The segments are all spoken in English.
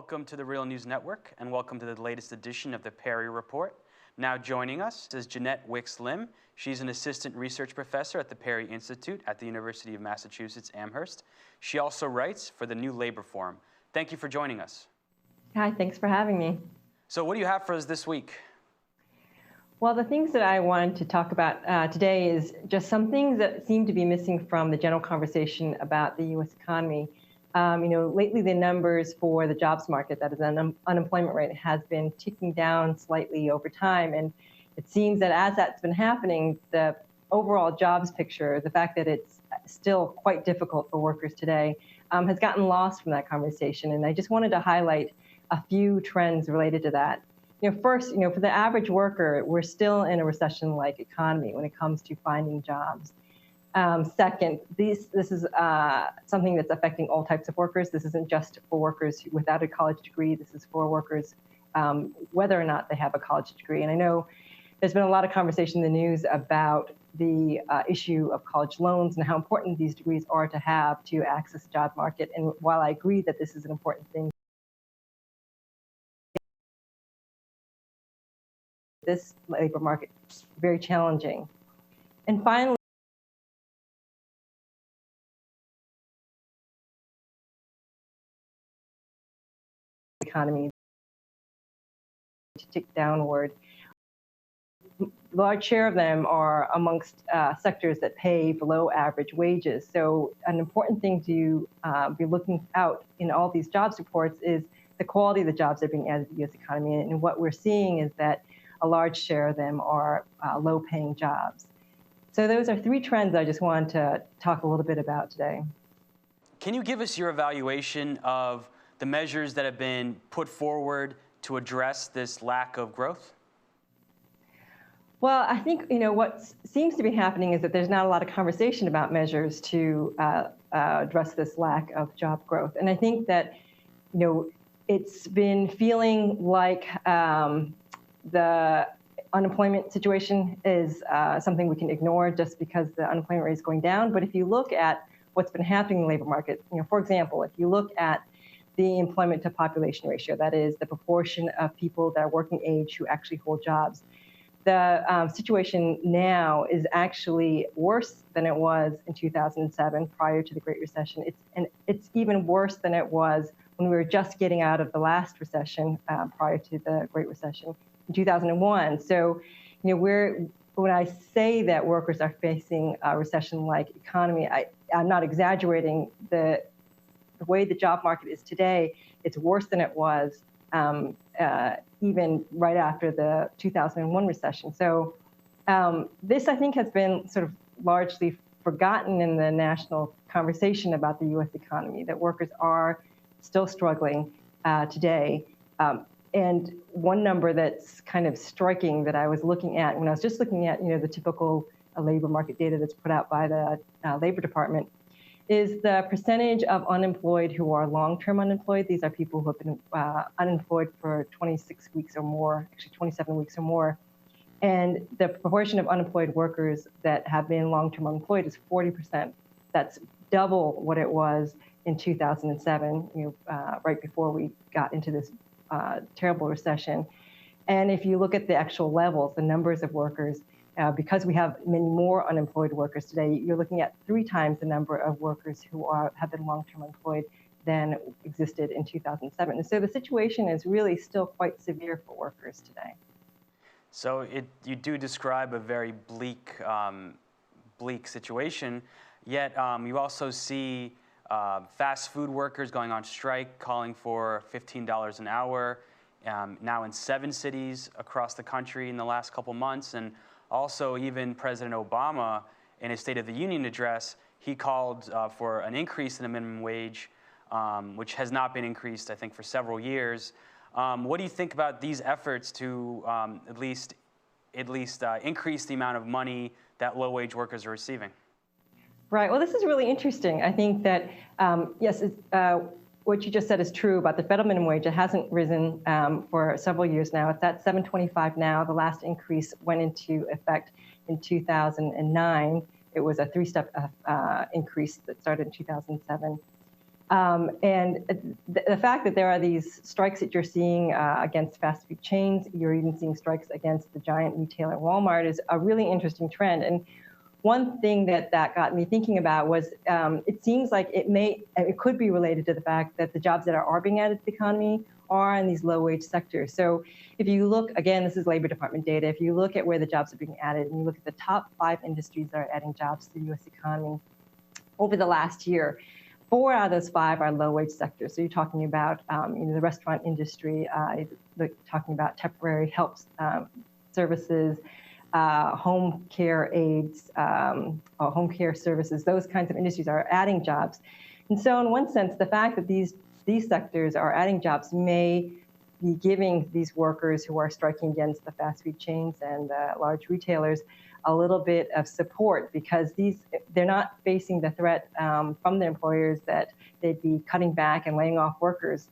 Welcome to the Real News Network, and welcome to the latest edition of the Perry Report. Now joining us is Jeanette Wicks-Lim. She's an assistant research professor at the Perry Institute at the University of Massachusetts Amherst. She also writes for the New Labor Forum. Thank you for joining us. Hi, thanks for having me. So what do you have for us this week? Well, the things that I wanted to talk about today is just some things that seem to be missing from the general conversation about the U.S. economy. Lately the numbers for the jobs market, that is the unemployment rate, has been ticking down slightly over time. And it seems that as that's been happening, the overall jobs picture, the fact that it's still quite difficult for workers today, has gotten lost from that conversation. And I just wanted to highlight a few trends related to that. First, for the average worker, we're still in a recession-like economy when it comes to finding jobs. Second, this is something that's affecting all types of workers. This isn't just for workers without a college degree. This is for workers whether or not they have a college degree. And I know there's been a lot of conversation in the news about the issue of college loans and how important these degrees are to have to access the job market. And while I agree that this is an important thing, this labor market is very challenging. And finally, the economy to tick downward. A large share of them are amongst sectors that pay below average wages. So an important thing to be looking out in all these jobs reports is the quality of the jobs that are being added to the U.S. economy. And what we're seeing is that a large share of them are low-paying jobs. So those are three trends I just wanted to talk a little bit about today. Can you give us your evaluation of the measures that have been put forward to address this lack of growth? Well, I think what seems to be happening is that there's not a lot of conversation about measures to address this lack of job growth. And I think that it's been feeling like the unemployment situation is something we can ignore just because the unemployment rate is going down. But if you look at what's been happening in the labor market, for example, if you look at the employment to population ratio, that is the proportion of people that are working age who actually hold jobs, the situation now is actually worse than it was in 2007 prior to the Great Recession. It's even worse than it was when we were just getting out of the last recession prior to the Great Recession in 2001. So, when I say that workers are facing a recession-like economy, I'm not exaggerating. The way the job market is today, it's worse than it was even right after the 2001 recession. So this, I think, has been sort of largely forgotten in the national conversation about the U.S. economy, that workers are still struggling today. And one number that's kind of striking that I was looking at when I was just looking at, the typical labor market data that's put out by the Labor Department is the percentage of unemployed who are long-term unemployed. These are people who have been unemployed for 26 weeks or more, actually 27 weeks or more. And the proportion of unemployed workers that have been long-term unemployed is 40%. That's double what it was in 2007, right before we got into this terrible recession. And if you look at the actual levels, the numbers of workers, because we have many more unemployed workers today, you're looking at 3 times the number of workers who have been long-term unemployed than existed in 2007. And so the situation is really still quite severe for workers today. So you do describe a very bleak situation, yet you also see fast food workers going on strike, calling for $15 an hour, now in 7 cities across the country in the last couple months. And also, even President Obama, in his State of the Union address, he called for an increase in the minimum wage, which has not been increased, I think, for several years. What do you think about these efforts to at least increase the amount of money that low-wage workers are receiving? Right. Well, this is really interesting. I think that, yes, what you just said is true about the federal minimum wage. It hasn't risen for several years now. It's at $7.25 now. The last increase went into effect in 2009. It was a 3-step increase that started in 2007. And the fact that there are these strikes that you're seeing against fast food chains, you're even seeing strikes against the giant retailer Walmart, is a really interesting trend. And one thing that got me thinking about was it seems like it could be related to the fact that the jobs that are being added to the economy are in these low-wage sectors. So if you look, again, this is Labor Department data, if you look at where the jobs are being added and you look at the top 5 industries that are adding jobs to the U.S. economy over the last year, 4 out of those 5 are low-wage sectors. So you're talking about the restaurant industry, talking about temporary help services, home care aids, home care services, those kinds of industries are adding jobs. And so in one sense, the fact that these sectors are adding jobs may be giving these workers who are striking against the fast food chains and large retailers a little bit of support, because they're not facing the threat from their employers that they'd be cutting back and laying off workers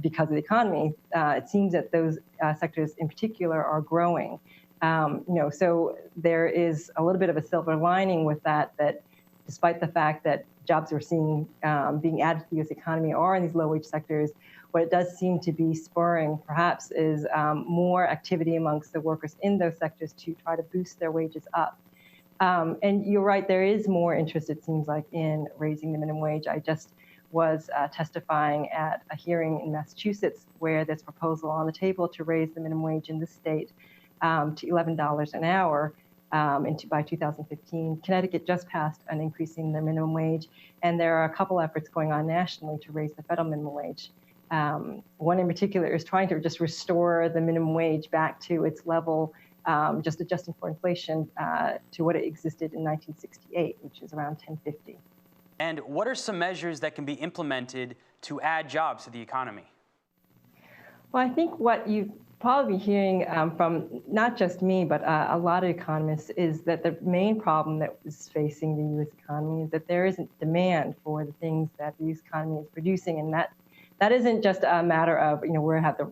because of the economy. It seems that those sectors in particular are growing. So there is a little bit of a silver lining with that despite the fact that jobs we're seeing being added to the U.S. economy are in these low-wage sectors, what it does seem to be spurring, perhaps, is more activity amongst the workers in those sectors to try to boost their wages up. And you're right, there is more interest, it seems like, in raising the minimum wage. I just was testifying at a hearing in Massachusetts where there's a proposal on the table to raise the minimum wage in the state to $11 an hour by 2015. Connecticut just passed an increase in the minimum wage, and there are a couple efforts going on nationally to raise the federal minimum wage. One in particular is trying to just restore the minimum wage back to its level, just adjusting for inflation to what it existed in 1968, which is around $10.50. And what are some measures that can be implemented to add jobs to the economy? Well, I think what you've probably be hearing from not just me, but a lot of economists, is that the main problem that is facing the U.S. economy is that there isn't demand for the things that the U.S. economy is producing, and that isn't just a matter of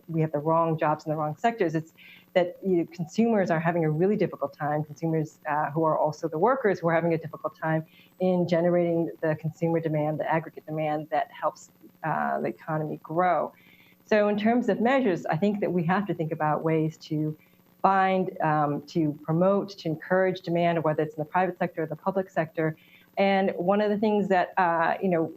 we have the wrong jobs in the wrong sectors. It's that consumers are having a really difficult time. Consumers who are also the workers who are having a difficult time in generating the consumer demand, the aggregate demand that helps the economy grow. So in terms of measures, I think that we have to think about ways to find, to promote, to encourage demand, whether it's in the private sector or the public sector. And one of the things that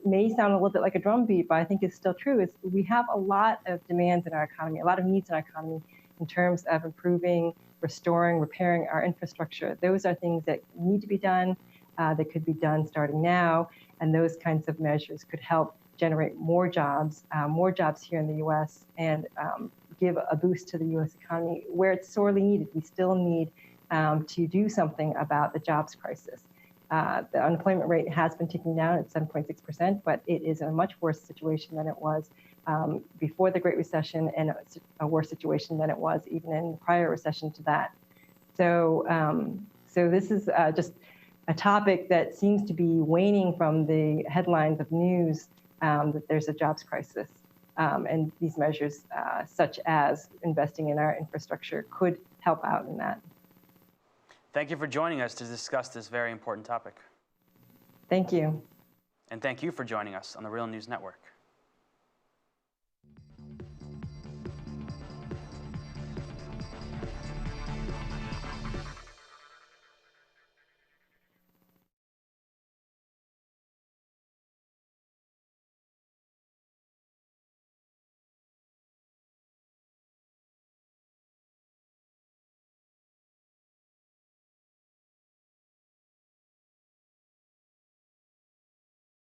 may sound a little bit like a drumbeat, but I think is still true, is we have a lot of demands in our economy, a lot of needs in our economy in terms of improving, restoring, repairing our infrastructure. Those are things that need to be done, that could be done starting now, and those kinds of measures could help generate more jobs here in the U.S. and give a boost to the U.S. economy where it's sorely needed. We still need to do something about the jobs crisis. The unemployment rate has been ticking down at 7.6%, but it is in a much worse situation than it was before the Great Recession, and a worse situation than it was even in the prior recession to that. So this is just a topic that seems to be waning from the headlines of news that there's a jobs crisis. And these measures, such as investing in our infrastructure, could help out in that. Thank you for joining us to discuss this very important topic. Thank you. And thank you for joining us on the Real News Network.